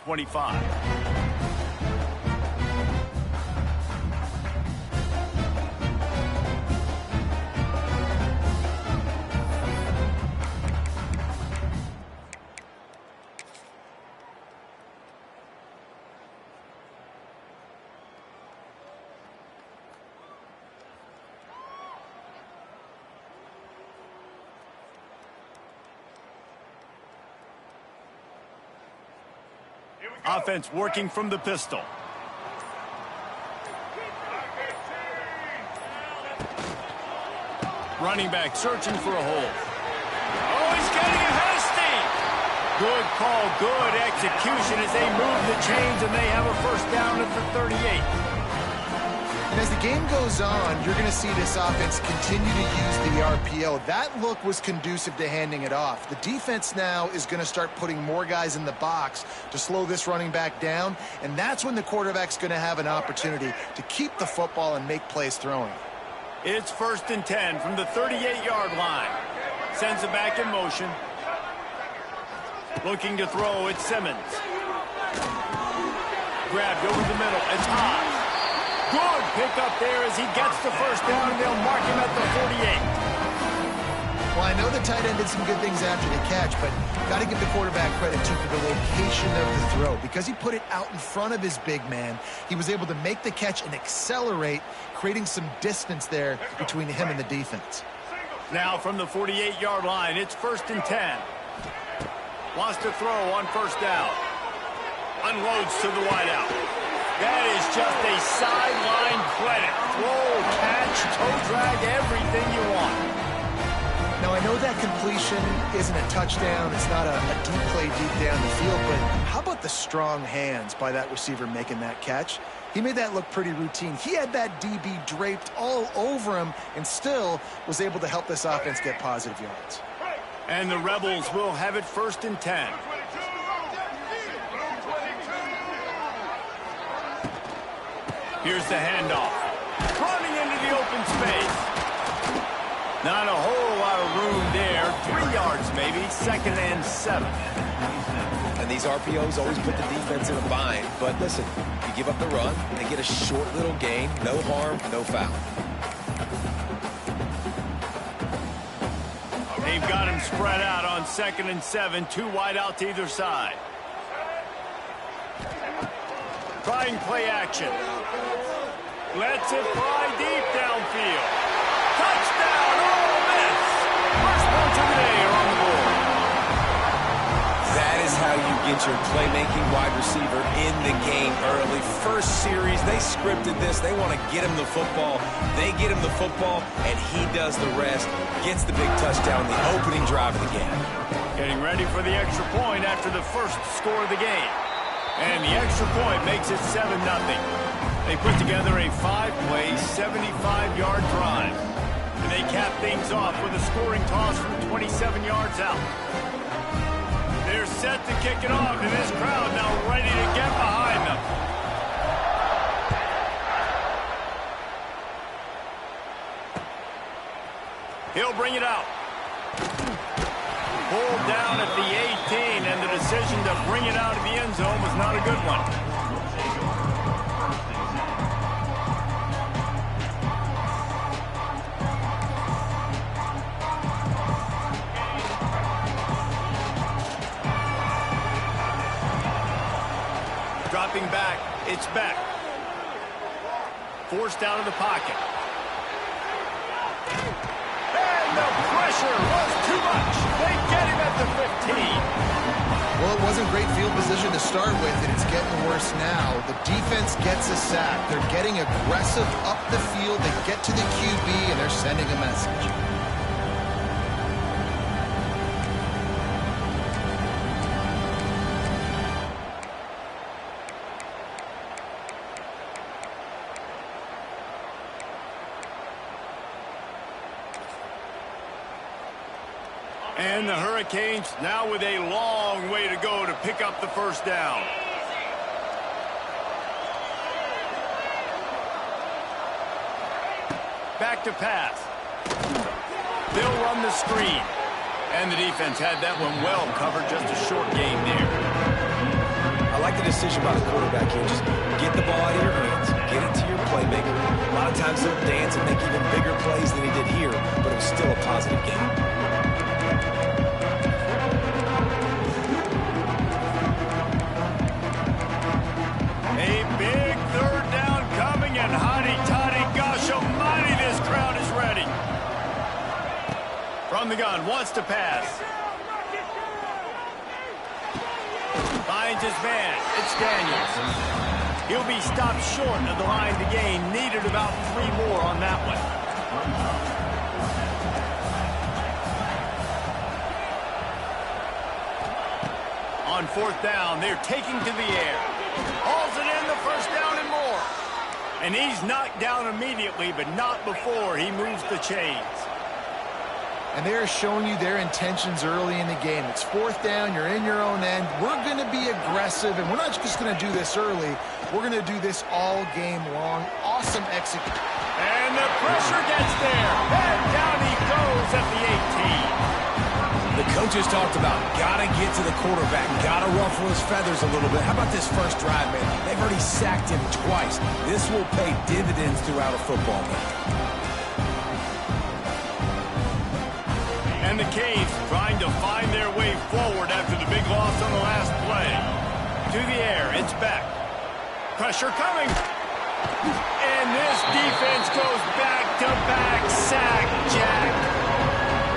25. Offense working from the pistol. Running back searching for a hole. Oh, he's getting a hasty. Good call, good execution as they move the chains, and they have a first down at the 38. And as the game goes on, you're going to see this offense continue to use the RPO. That look was conducive to handing it off. The defense now is going to start putting more guys in the box to slow this running back down, and that's when the quarterback's going to have an opportunity to keep the football and make plays throwing. It's 1st and 10 from the 38-yard line. Sends it back in motion. Looking to throw, it's Simmons. Grabbed over the middle, it's Haas. Good pick up there as he gets the first down, and they'll mark him at the 48. Well, I know the tight end did some good things after the catch, but got to give the quarterback credit, too, for the location of the throw. Because he put it out in front of his big man, he was able to make the catch and accelerate, creating some distance there between him and the defense. Now from the 48-yard line, it's 1st and 10. Wants to throw on first down. Unloads to the wideout. That is just a sideline credit. Throw, catch, toe drag, everything you want. Now, I know that completion isn't a touchdown. It's not a deep play deep down the field, but how about the strong hands by that receiver making that catch? He made that look pretty routine. He had that DB draped all over him and still was able to help this offense get positive yards. And the Rebels will have it 1st and 10. Here's the handoff. Running into the open space. Not a whole lot of room there. 3 yards maybe. 2nd and 7. And these RPOs always put the defense in a bind. But listen, you give up the run, they get a short little gain. No harm, no foul. They've got him spread out on 2nd and 7. 2 wide out to either side. Trying play action. Lets it fly deep downfield. Touchdown, Ole Miss. First points of the day are on the board. That is how you get your playmaking wide receiver in the game early. First series, they scripted this. They want to get him the football. They get him the football, and he does the rest. Gets the big touchdown, the opening drive of the game. Getting ready for the extra point after the first score of the game. And the extra point makes it 7-0. They put together a 5-play, 75-yard drive. And they cap things off with a scoring toss from 27 yards out. They're set to kick it off, and this crowd now ready to get behind them. He'll bring it out. Pulled down at the 18, and the decision to bring it out of the end zone was not a good one. Dropping back, it's Beck. Forced out of the pocket. And the pressure was too much. They get him at the 15. Well, it wasn't great field position to start with, and it's getting worse now. The defense gets a sack. They're getting aggressive up the field. They get to the QB, and they're sending a message. And the Hurricanes now with a long way to go to pick up the first down. Back to pass. They'll run the screen. And the defense had that one well covered. Just a short game there. I like the decision by the quarterback here. Just get the ball out of your hands, get it to your playmaker. A lot of times he'll dance and make even bigger plays than he did here, but it was still a positive game. A big third down coming, and hotty-toddy, gosh almighty, this crowd is ready. From the gun, wants to pass. Finds his man. It's Daniels. He'll be stopped short of the line to gain. Needed about 3 more on that one. On 4th down, they're taking to the air. Hauls it in, the first down and more. And he's knocked down immediately, but not before he moves the chains. And they're showing you their intentions early in the game. It's 4th down, you're in your own end. We're going to be aggressive, and we're not just going to do this early. We're going to do this all game long. Awesome execution. And the pressure gets there. And down he goes at the 18. The coaches talked about gotta get to the quarterback, gotta ruffle his feathers a little bit. How about this first drive, man? They've already sacked him twice. This will pay dividends throughout a football game. And the Canes trying to find their way forward after the big loss on the last play. To the air, it's back. Pressure coming. And this defense goes back-to-back sack, Jack.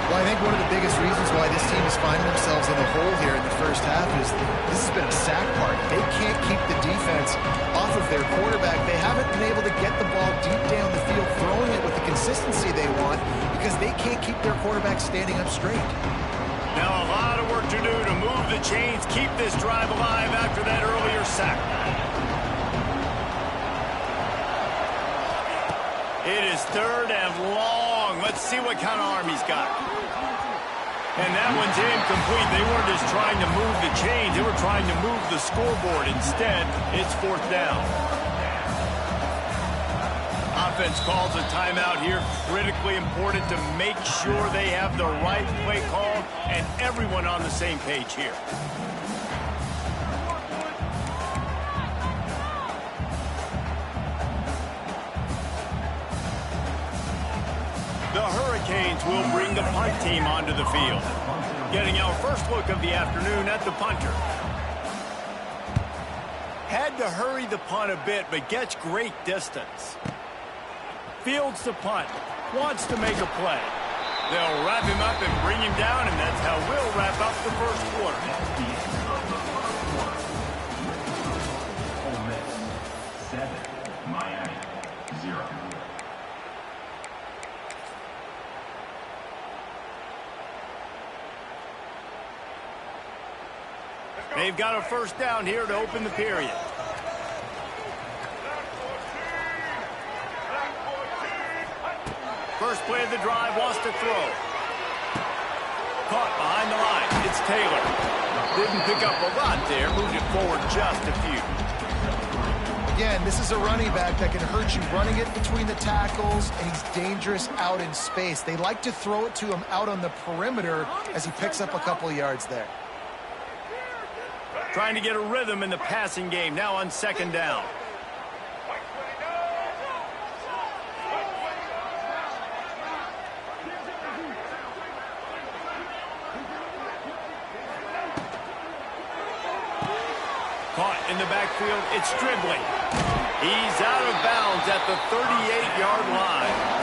Well, I think one of the biggest reasons why this team is finding themselves in the hole here in the first half is this has been a sack party. They can't keep the defense off of their quarterback. They haven't been able to get the ball deep down the field, throwing it with the consistency they want because they can't keep their quarterback standing up straight. Now a lot of work to do to move the chains, keep this drive alive after that earlier sack. It is 3rd and long. Let's see what kind of arm he's got. And that one's incomplete. They weren't just trying to move the chains. They were trying to move the scoreboard. Instead, it's 4th down. Offense calls a timeout here. Critically important to make sure they have the right play call and everyone on the same page here. The Hurricanes will bring the punt team onto the field. Getting our first look of the afternoon at the punter. Had to hurry the punt a bit, but gets great distance. Fields the punt. Wants to make a play. They'll wrap him up and bring him down, and that's how we'll wrap up the first quarter. Ole Miss 7, Miami 0. They've got a first down here to open the period. First play of the drive, wants to throw. Caught behind the line. It's Taylor. Didn't pick up a lot there. Moved it forward just a few. Again, this is a running back that can hurt you running it between the tackles, and he's dangerous out in space. They like to throw it to him out on the perimeter as he picks up a couple of yards there. Trying to get a rhythm in the passing game. Now on 2nd down. Caught in the backfield. It's Dribbling. He's out of bounds at the 38-yard line.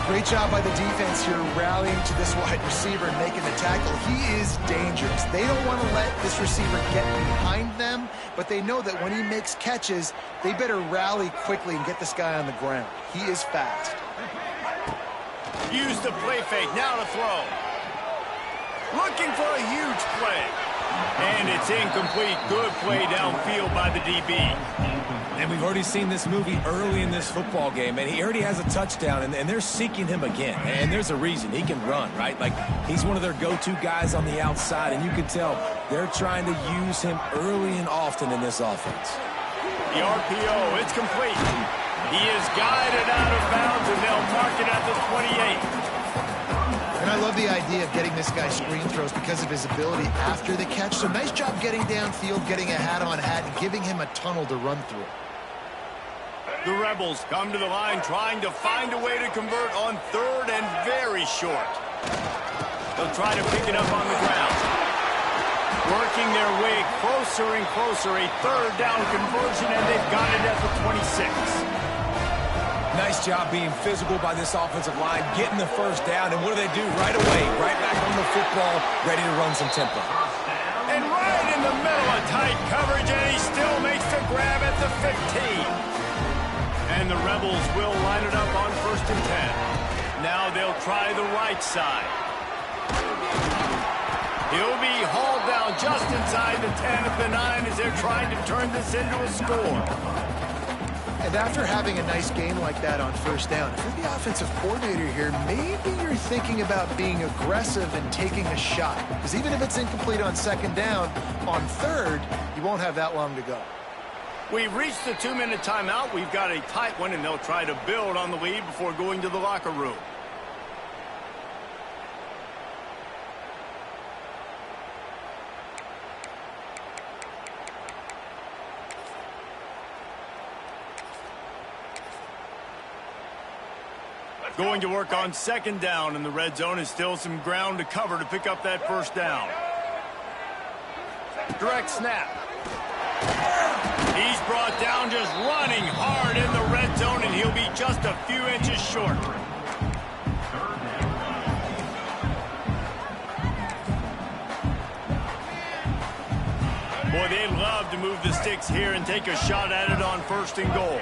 Great job by the defense here rallying to this wide receiver and making the tackle. He is dangerous. They don't want to let this receiver get behind them, but they know that when he makes catches, they better rally quickly and get this guy on the ground. He is fast. Use the play fake. Now to throw. Looking for a huge play. And it's incomplete. Good play downfield by the DB. And we've already seen this movie early in this football game, and he already has a touchdown, and they're seeking him again. And there's a reason. He can run, right? Like, he's one of their go-to guys on the outside, and you can tell they're trying to use him early and often in this offense. The RPO, it's complete. He is guided out of bounds, and they'll mark it at the 28. And I love the idea of getting this guy screen throws because of his ability after the catch. So nice job getting downfield, getting a hat-on-hat, and giving him a tunnel to run through. The Rebels come to the line trying to find a way to convert on third and very short. They'll try to pick it up on the ground. Working their way closer and closer, a third down conversion, and they've got it at the 26. Nice job being physical by this offensive line, getting the first down, and what do they do right away? Right back on the football, ready to run some tempo. And right in the middle of tight coverage, and he still makes the grab at the 15. And the Rebels will line it up on 1st and 10. Now they'll try the right side. He'll be hauled down just inside the 10 of the 9 as they're trying to turn this into a score. And after having a nice game like that on 1st down, if you're the offensive coordinator here, maybe you're thinking about being aggressive and taking a shot. Because even if it's incomplete on 2nd down, on 3rd, you won't have that long to go. We've reached the 2-minute timeout. We've got a tight one, and they'll try to build on the lead before going to the locker room. Going to work on 2nd down, and the red zone is still some ground to cover to pick up that 1st down. Direct snap. He's brought down just running hard in the red zone, and he'll be just a few inches short. Boy, they'd love to move the sticks here and take a shot at it on 1st and goal.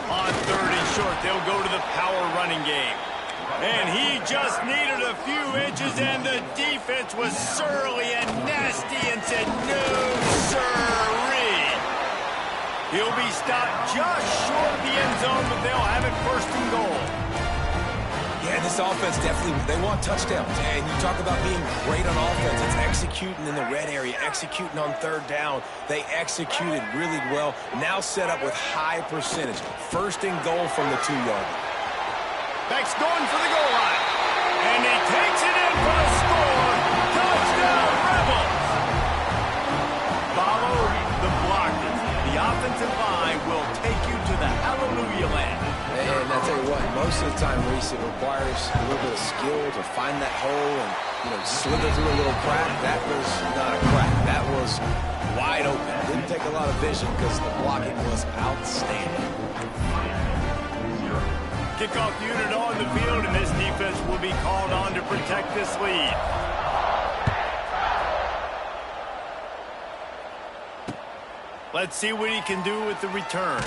On 3rd and short, they'll go to the power running game. And he just needed a few inches, and the defense was surly and nasty and said, no, sirree. He'll be stopped just short of the end zone, but they'll have it 1st and goal. Yeah, this offense definitely, they want touchdowns. And you talk about being great on offense. It's executing in the red area, executing on 3rd down. They executed really well. Now set up with high percentage. 1st and goal from the 2-yard. Beck's going for the goal line. And he takes it in for the score. Touchdown, Rebels. Follow the blockers. The offensive line will take you to the hallelujah land. And I tell you what, most of the time, Reese, it requires a little bit of skill to find that hole and, slither through a little crack. That was not a crack. That was wide open. Didn't take a lot of vision because the blocking was outstanding. Kickoff unit on the field, and this defense will be called on to protect this lead. Let's see what he can do with the return.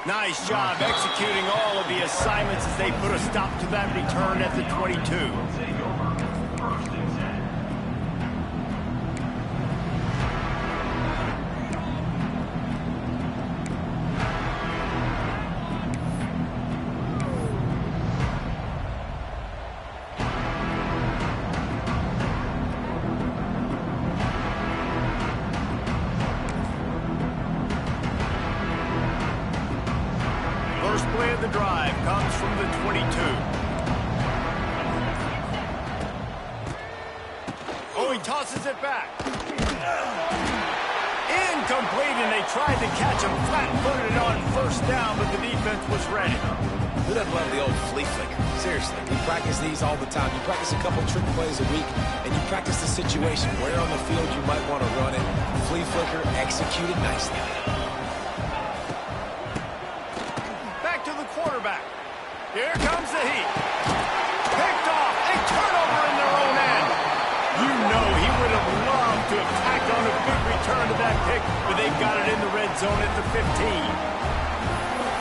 Nice job executing all of the assignments as they put a stop to that return at the 22. Play of the drive comes from the 22. Oh, he tosses it back. Incomplete, and they tried to catch him flat-footed on 1st down, but the defense was ready. Who doesn't love the old flea flicker? Seriously, we practice these all the time. You practice a couple trick plays a week, and you practice the situation. Where on the field you might want to run it. Flea flicker executed nicely. Quarterback. Here comes the heat. Picked off. A turnover in their own end. You know he would have loved to have tacked on a big return to that pick, but they've got it in the red zone at the 15.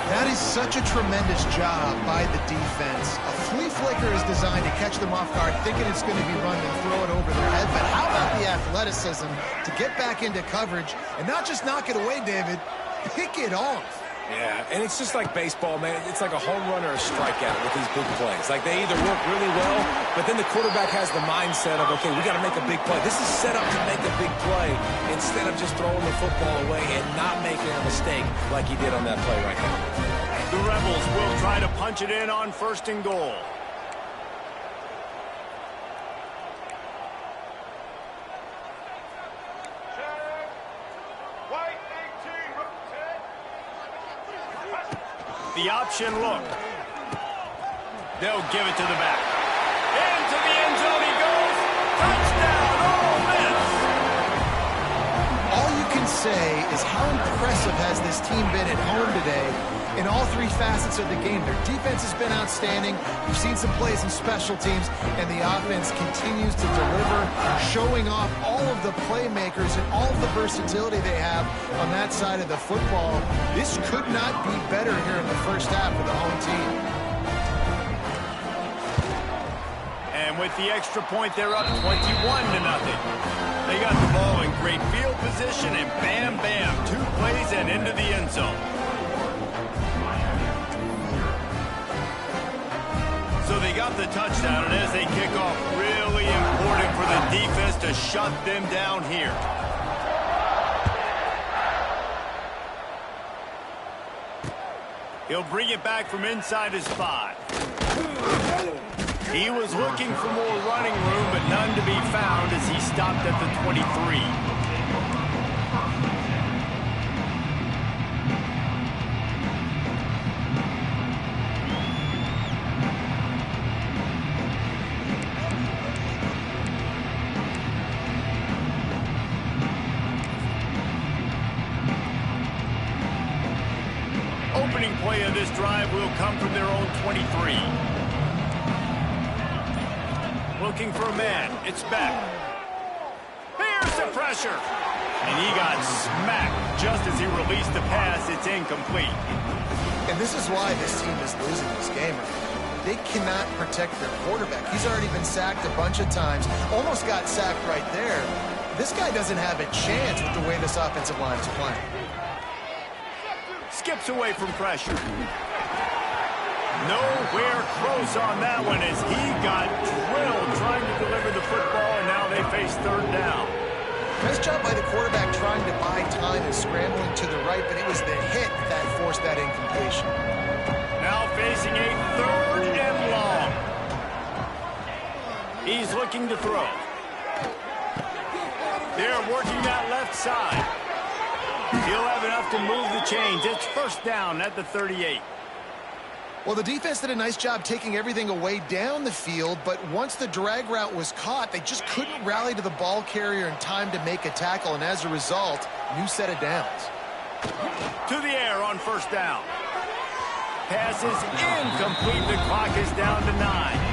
That is such a tremendous job by the defense. A flea flicker is designed to catch them off guard, thinking it's going to be run and throw it over their head. But how about the athleticism to get back into coverage and not just knock it away, David, pick it off. Yeah, and it's just like baseball, man. It's like a home run or a strikeout with these big plays. Like, they either work really well, but then the quarterback has the mindset of, okay, we got to make a big play. This is set up to make a big play instead of just throwing the football away and not making a mistake like he did on that play right now. The Rebels will try to punch it in on 1st and goal. The option look. They'll give it to the back. Into the end zone he goes. Touchdown, Ole Miss. All you can say is how impressive has this team been at home today in all 3 facets of the game. Their defense has been outstanding. We've seen some plays in special teams, and the offense continues to deliver, showing off all of the playmakers and all of the versatility they have on that side of the football. This could not be better here in the first half for the home team. And with the extra point, they're up 21-0. They got the ball in great field position, and bam, bam, 2 plays and into the end zone. So they got the touchdown, and as they kick off, really important for the defense to shut them down here. He'll bring it back from inside his 5. He was looking for more running room, but none to be found as he stopped at the 23. Opening play of this drive will come from their own 23. Looking for a man. It's back. Here's the pressure. And he got smacked just as he released the pass. It's incomplete. And this is why this team is losing this game. They cannot protect their quarterback. He's already been sacked a bunch of times. Almost got sacked right there. This guy doesn't have a chance with the way this offensive line is playing. Skips away from pressure. Nowhere close on that one as he got drilled trying to deliver the football, and now they face 3rd down. Nice job by the quarterback trying to buy time and scrambling to the right, but it was the hit that forced that incompletion. Now facing a 3rd and long. He's looking to throw. They're working that left side. He'll have enough to move the chains. It's 1st down at the 38. Well, the defense did a nice job taking everything away down the field, but once the drag route was caught, they just couldn't rally to the ball carrier in time to make a tackle, and as a result, new set of downs. To the air on 1st down. Pass is incomplete. The clock is down to 9.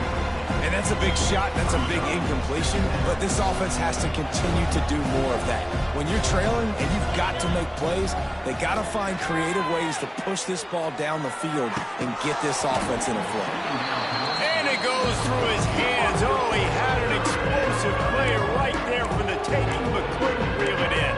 And that's a big shot, that's a big incompletion, but this offense has to continue to do more of that. When you're trailing and you've got to make plays, they got to find creative ways to push this ball down the field and get this offense in a flow. And it goes through his hands. Oh, he had an explosive play right there for the taking, but couldn't reel it in.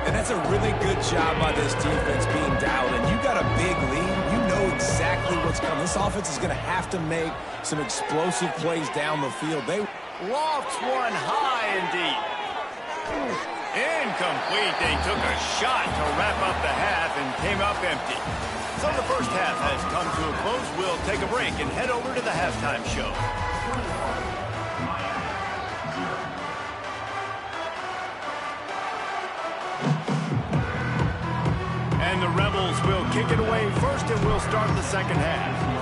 And that's a really good job by this defense being dialed in. You got a big lead. You know exactly what's coming. This offense is going to have to make some explosive plays down the field. They lofts one high and deep. Incomplete. They took a shot to wrap up the half and came up empty. So the first half has come to a close. We'll take a break and head over to the halftime show. And the Rebels will kick it away first, and we'll start the second half.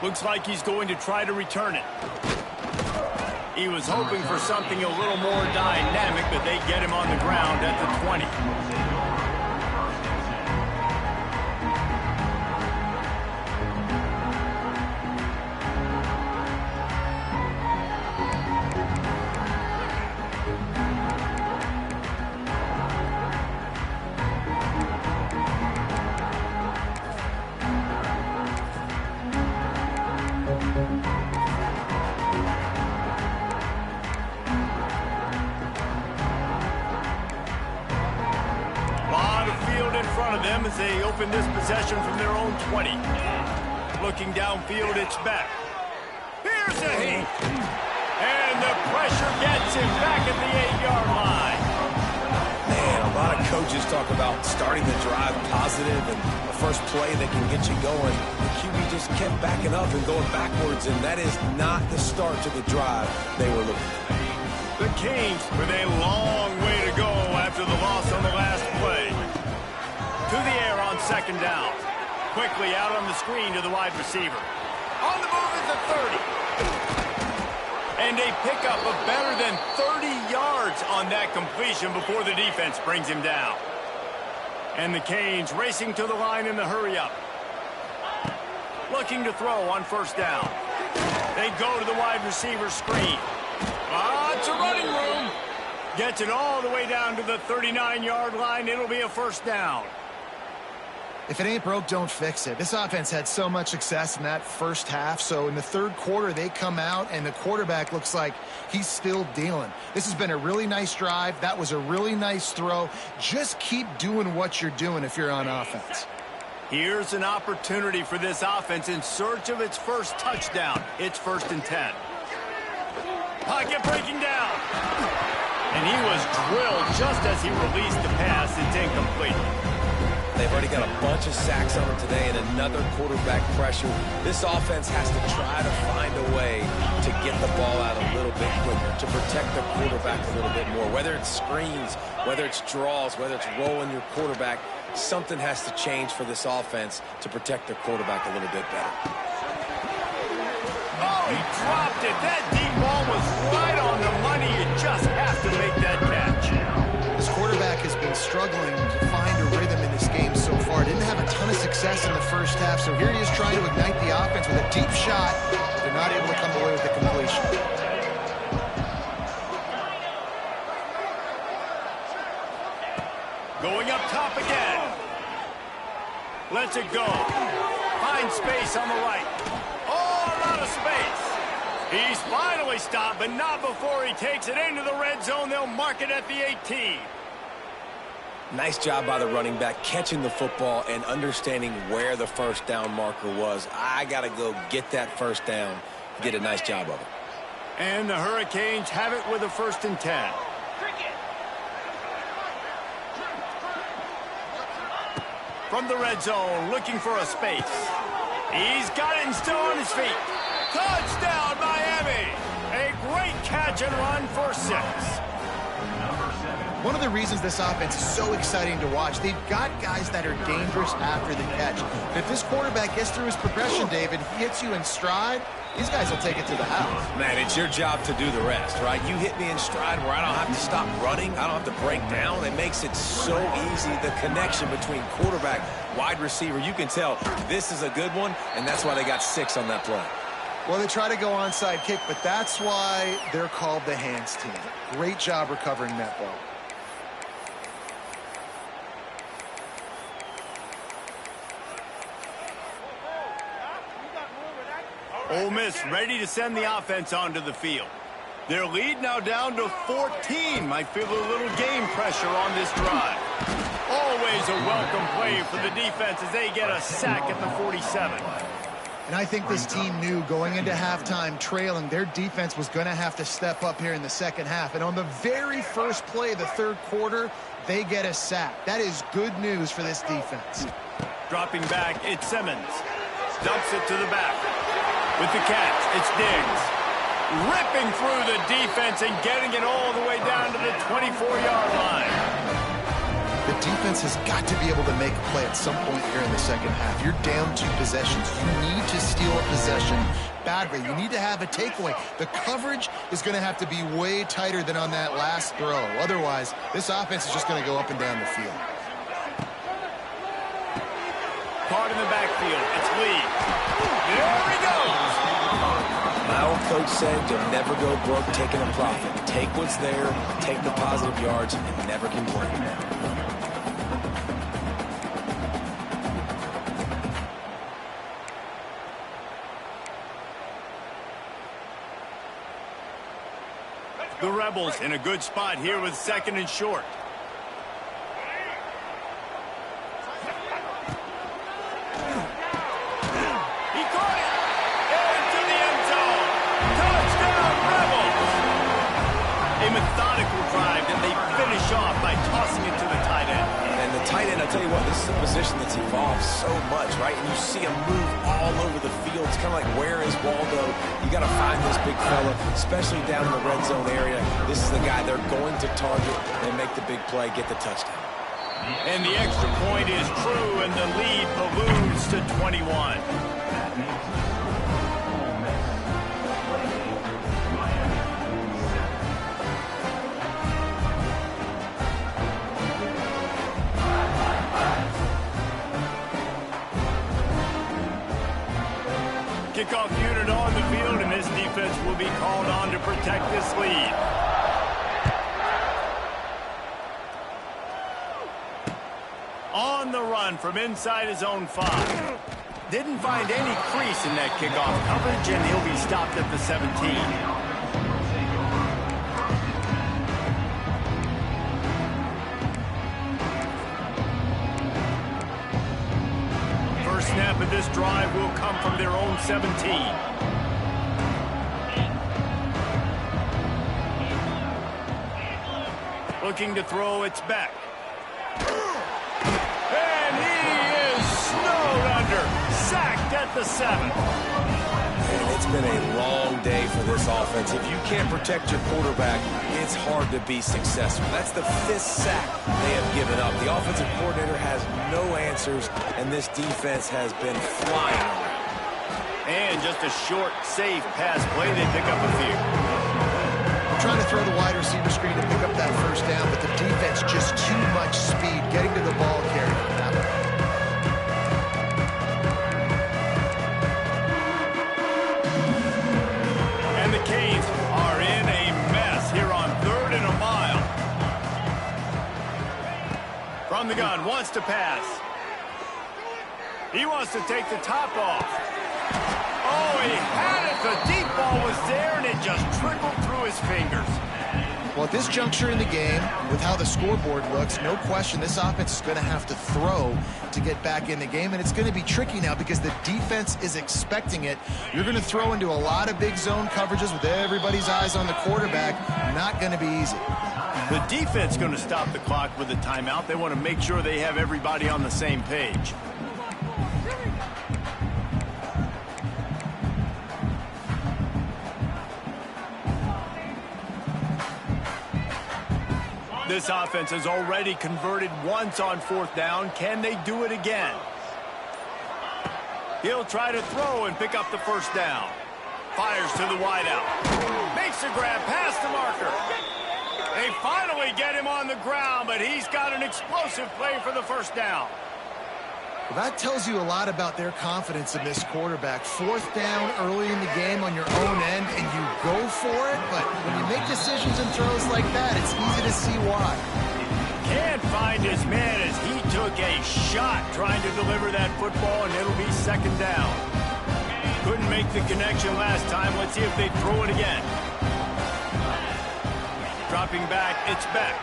Looks like he's going to try to return it. He was hoping for something a little more dynamic, but they get him on the ground at the 20. As they open this possession from their own 20. Looking downfield, it's back. Here's a heat. And the pressure gets him back at the 8-yard line. coaches talk about starting the drive positive and the first play that can get you going. The QB just kept backing up and going backwards, and that is not the start to the drive they were looking for. The Canes with a long way to go after the loss on the last play. To the air on second down. Quickly out on the screen to the wide receiver. On the move is the 30. And a pickup of better than 30 yards on that completion before the defense brings him down. And the Canes racing to the line in the hurry-up. Looking to throw on first down. They go to the wide receiver screen. It's a running room. Gets it all the way down to the 39-yard line. It'll be a first down. If it ain't broke, don't fix it. This offense had so much success in that first half, so in the third quarter, they come out, and the quarterback looks like he's still dealing. This has been a really nice drive. That was a really nice throw. Just keep doing what you're doing if you're on offense. Here's an opportunity for this offense in search of its first touchdown. It's 1st and 10. Pocket breaking down. And he was drilled just as he released the pass. It's incomplete. They've already got a bunch of sacks on them today and another quarterback pressure. This offense has to try to find a way to get the ball out a little bit quicker, to protect the quarterback a little bit more. Whether it's screens, whether it's draws, whether it's rolling your quarterback, something has to change for this offense to protect their quarterback a little bit better. Oh, he dropped it. That deep ball was right on the money. You just have to make that catch. This quarterback has been struggling to find a rhythm in this game so far. Didn't have a ton of success in the first half, so here he is trying to ignite the offense with a deep shot. They're not able to come away with the completion. Going up top again. Lets it go. Finds space on the right. Oh, a lot of space. He's finally stopped, but not before he takes it into the red zone. They'll mark it at the 18. Nice job by the running back, catching the football and understanding where the first down marker was. I got to go get that first down. Did a nice job of it. And the Hurricanes have it with a 1st and 10. From the red zone, looking for a space. He's got it and still on his feet. Touchdown, Miami! A great catch and run for 6. One of the reasons this offense is so exciting to watch, they've got guys that are dangerous after the catch. If this quarterback gets through his progression, David, he hits you in stride, these guys will take it to the house. Man, it's your job to do the rest, right? You hit me in stride where I don't have to stop running. I don't have to break down. It makes it so easy, the connection between quarterback, wide receiver. You can tell this is a good one, and that's why they got 6 on that play. Well, they try to go onside kick, but that's why they're called the hands team. Great job recovering that ball. Ole Miss ready to send the offense onto the field. Their lead now down to 14. Might feel a little game pressure on this drive. Always a welcome play for the defense as they get a sack at the 47. And I think this team knew going into halftime trailing, their defense was going to have to step up here in the second half. And on the very first play of the third quarter, they get a sack. That is good news for this defense. Dropping back, it's Simmons. Dumps it to the back. With the catch, it's Diggs. Ripping through the defense and getting it all the way down to the 24-yard line. The defense has got to be able to make a play at some point here in the second half. You're down 2 possessions. You need to steal a possession badly. You need to have a takeaway. The coverage is going to have to be way tighter than on that last throw. Otherwise, this offense is just going to go up and down the field. Caught in the backfield. It's Lee. There he goes. My old coach said you'll never go broke taking a profit. Take what's there, take the positive yards, and never complain. The Rebels in a good spot here with 2nd and short. He caught it! Into the end zone! Touchdown, Rebels! A methodical drive that they finish off by tossing it to the tight end. tight end, I'll tell you what, this is a position that's evolved so much, right? And you see him move all over the field. It's kind of like, where is Waldo? You got to find this big fella, especially down in the red zone area. This is the guy they're going to target and make the big play, get the touchdown. And the extra point is true, and the lead balloons to 21. Kickoff unit on the field, and this defense will be called on to protect this lead. On the run from inside his own 5. Didn't find any crease in that kickoff coverage, and he'll be stopped at the 17. First snap of this drive will come from their own 17. Looking to throw, it's back. And he is snowed under. Sacked at the 7. And it's been a long day for this offense. If you can't protect your quarterback, it's hard to be successful. That's the 5th sack they have given up. The offensive coordinator has no answers, and this defense has been flying around. And just a short, safe pass play. They pick up a few. Trying to throw the wide receiver screen to pick up that first down, but the defense just too much speed getting to the ball carrier for that one. And the Canes are in a mess here on 3rd and a mile. From the gun, wants to pass. He wants to take the top off. Oh, he had it. The deep ball was there, and it just trickled through his fingers. Well, at this juncture in the game, with how the scoreboard looks, no question this offense is going to have to throw to get back in the game, and it's going to be tricky now because the defense is expecting it. You're going to throw into a lot of big zone coverages with everybody's eyes on the quarterback. Not going to be easy. The defense going to stop the clock with a timeout. They want to make sure they have everybody on the same page. This offense has already converted once on 4th down. Can they do it again? He'll try to throw and pick up the first down. Fires to the wideout. Makes a grab past the marker. They finally get him on the ground, but he's got an explosive play for the first down. Well, that tells you a lot about their confidence in this quarterback. 4th down early in the game on your own end, and you go for it, but when you make decisions and throws like that, it's easy to see why. Can't find his man as he took a shot trying to deliver that football, and it'll be 2nd down. Couldn't make the connection last time. Let's see if they throw it again. Dropping back, it's back.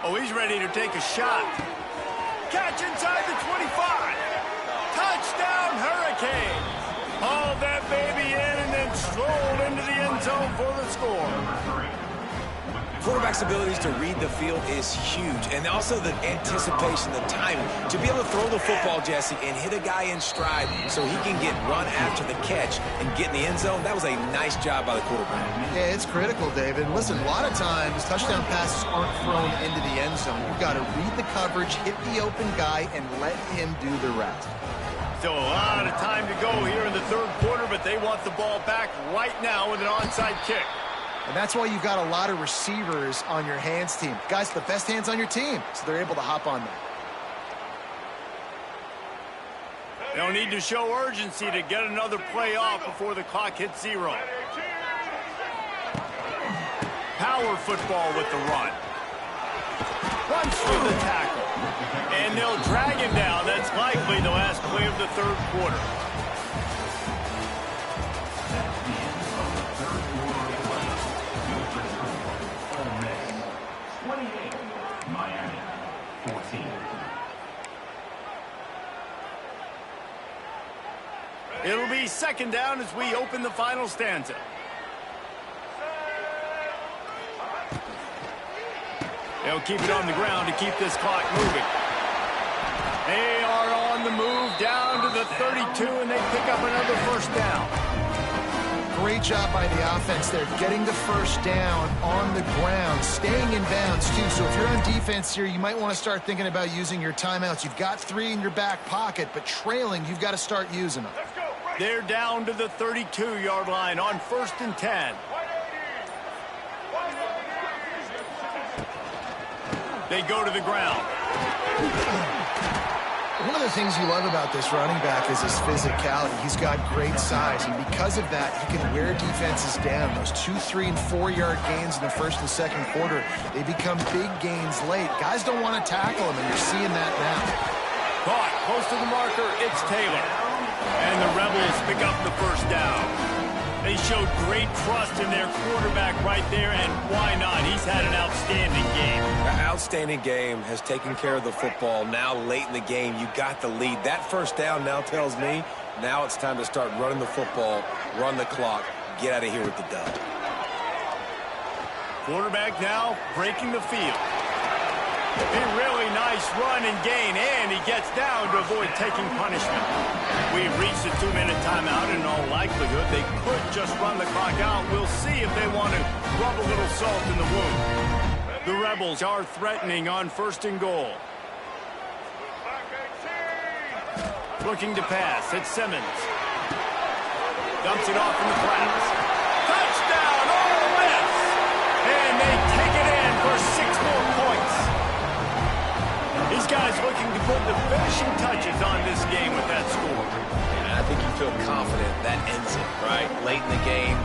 Oh, he's ready to take a shot. Catch inside the 25. Touchdown, Hurricane. Hauled that baby in and then strolled into the end zone for the score. Quarterback's abilities to read the field is huge, and also the anticipation, the timing. To be able to throw the football, Jesse, and hit a guy in stride so he can get run after the catch and get in the end zone, that was a nice job by the quarterback. Yeah, it's critical, David. Listen, a lot of times touchdown passes aren't thrown into the end zone. You've got to read the coverage, hit the open guy, and let him do the rest. Still a lot of time to go here in the 3rd quarter, but they want the ball back right now with an onside kick. And that's why you've got a lot of receivers on your hands team. Guys, the best hands on your team, so they're able to hop on that. They'll need to show urgency to get another play off before the clock hits 0. Power football with the run. Runs through the tackle. And they'll drag him down. That's likely the last play of the 3rd quarter. It'll be 2nd down as we open the final stanza. They'll keep it on the ground to keep this clock moving. They are on the move down to the 32, and they pick up another first down. Great job by the offense there, getting the first down on the ground, staying in bounds, too. So if you're on defense here, you might want to start thinking about using your timeouts. You've got 3 in your back pocket, but trailing, you've got to start using them. They're down to the 32-yard line on 1st and 10. They go to the ground. One of the things you love about this running back is his physicality. He's got great size, and because of that, he can wear defenses down. Those 2, 3, and 4-yard gains in the first and second quarter, they become big gains late. Guys don't want to tackle him, and you're seeing that now. Caught close to the marker, it's Taylor. And the Rebels pick up the first down. They showed great trust in their quarterback right there, and why not? He's had an outstanding game. An outstanding game, has taken care of the football. Now late in the game, you got the lead. That first down now tells me now it's time to start running the football, run the clock, get out of here with the dub. Quarterback now breaking the field. A really nice run and gain, and he gets down to avoid taking punishment. We've reached a 2-minute timeout, and in all likelihood, they could just run the clock out. We'll see if they want to rub a little salt in the wound. The Rebels are threatening on 1st and goal. Looking to pass, it's Simmons. Dumps it off in the flats. Touchdown, Ole Miss! And they take it in for 6 more points. These guys looking to put the finishing touches on this game with that score. And I think you feel confident that ends it, right? Late in the game,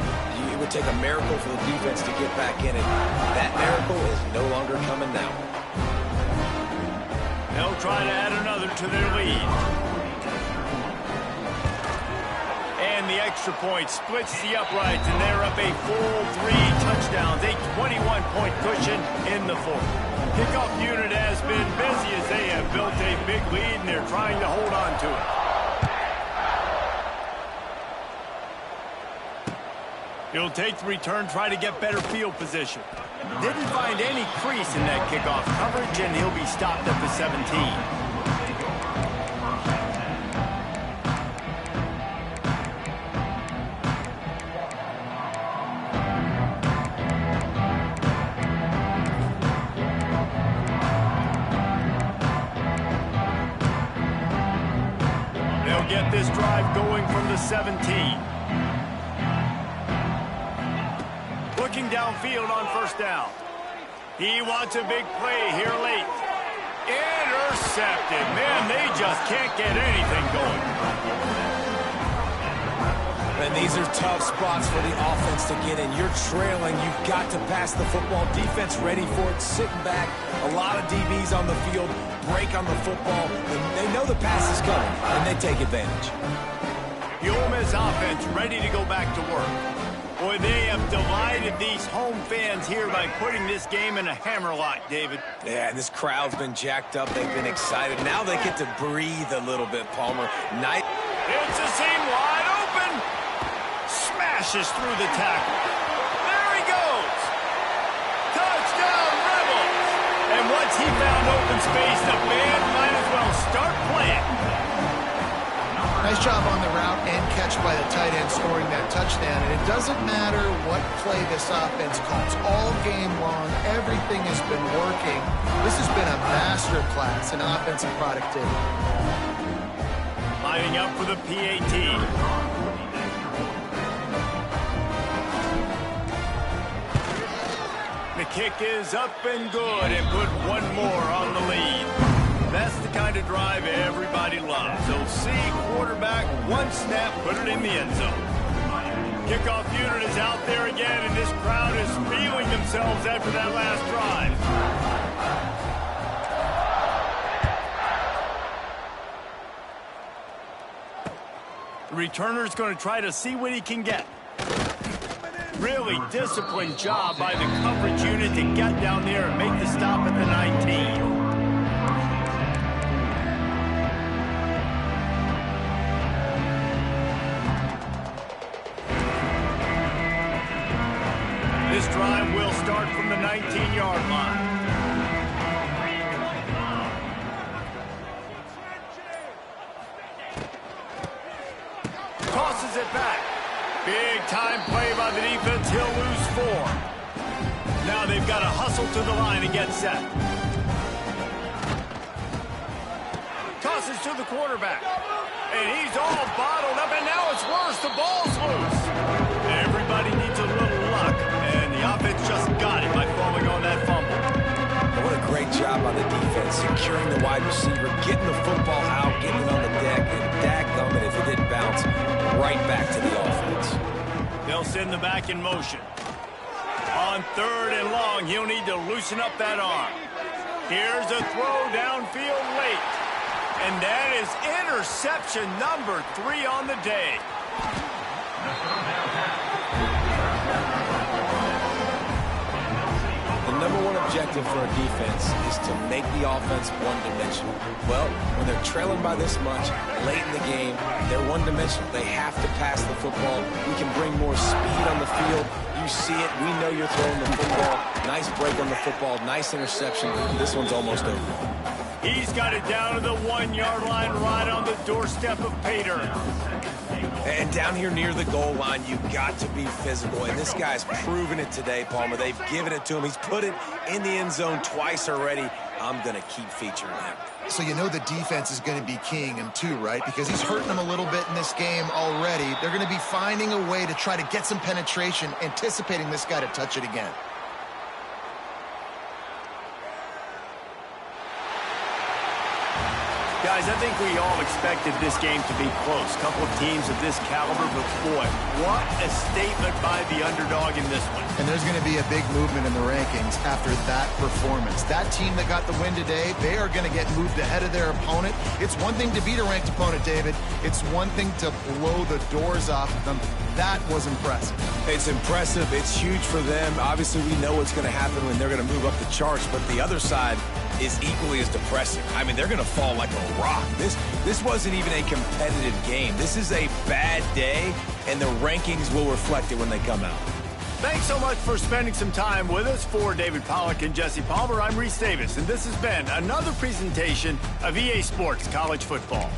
it would take a miracle for the defense to get back in it. That miracle is no longer coming now. They'll try to add another to their lead. And the extra point splits the uprights, and they're up a full 3 touchdowns, a 21-point cushion in the 4th. Kickoff unit has been busy as they have built a big lead, and they're trying to hold on to it. He'll take the return, try to get better field position. Didn't find any crease in that kickoff coverage, and he'll be stopped at the 17. Get this drive going from the 17. Looking downfield on 1st down. He wants a big play here late. Intercepted. Man, they just can't get anything going. And these are tough spots for the offense to get in. You're trailing. You've got to pass the football. Defense ready for it, sitting back. A lot of DBs on the field. Break on the football. They know the pass is coming, and they take advantage. The Ole Miss offense ready to go back to work. Boy, they have delighted these home fans here by putting this game in a hammerlock, David. Yeah, this crowd's been jacked up. They've been excited. Now they get to breathe a little bit, Palmer. Nice. It's a seam wide open. Smashes through the tackle. There he goes. Touchdown, Rebels. And once he found open space, the band might as well start playing. Nice job on the route and catch by the tight end scoring that touchdown. And it doesn't matter what play this offense calls. All game long, everything has been working. This has been a master class in offensive productivity. Lining up for the PAT. The kick is up and good, and put one more on the lead. That's the kind of drive everybody loves. So see quarterback, one snap, put it in the end zone. Kickoff unit is out there again, and this crowd is feeling themselves after that last drive. The returner's going to try to see what he can get. Really disciplined job by the coverage unit to get down there and make the stop at the 19. This drive will start from the 19-yard line. Big-time play by the defense. He'll lose 4. Now they've got to hustle to the line and get set. Tosses to the quarterback. And he's all bottled up, and now it's worse. The ball's loose. Everybody needs a little luck, and the offense just got it by falling on that fumble. What a great job on the defense, securing the wide receiver, getting the football out, getting it on the deck, and dadgummit if it didn't bounce, right back to the offense. They'll send the back in motion. On 3rd and long, he'll need to loosen up that arm. Here's a throw downfield late. And that is interception number 3 on the day. The number one objective for a defense is to make the offense one-dimensional. Well, when they're trailing by this much, late in the game, they're one-dimensional. They have to pass the football. We can bring more speed on the field. You see it. We know you're throwing the football. Nice break on the football. Nice interception. This one's almost over. He's got it down to the 1-yard line right on the doorstep of Pater. And down here near the goal line, you've got to be physical. And this guy's proven it today, Palmer. They've given it to him. He's put it in the end zone twice already. I'm going to keep featuring him. So you know the defense is going to be keying him too, right? Because he's hurting them a little bit in this game already. They're going to be finding a way to try to get some penetration, anticipating this guy to touch it again. Guys, I think we all expected this game to be close. A couple of teams of this caliber, but boy, what a statement by the underdog in this one. And there's going to be a big movement in the rankings after that performance. That team that got the win today, they are going to get moved ahead of their opponent. It's one thing to beat a ranked opponent, David. It's one thing to blow the doors off of them. That was impressive. It's impressive. It's huge for them. Obviously, we know what's going to happen when they're going to move up the charts, but the other side is equally as depressing. I mean, they're going to fall like a rock. This wasn't even a competitive game. This is a bad day, and the rankings will reflect it when they come out. Thanks so much for spending some time with us. For David Pollack and Jesse Palmer, I'm Reese Davis, and this has been another presentation of EA Sports College Football.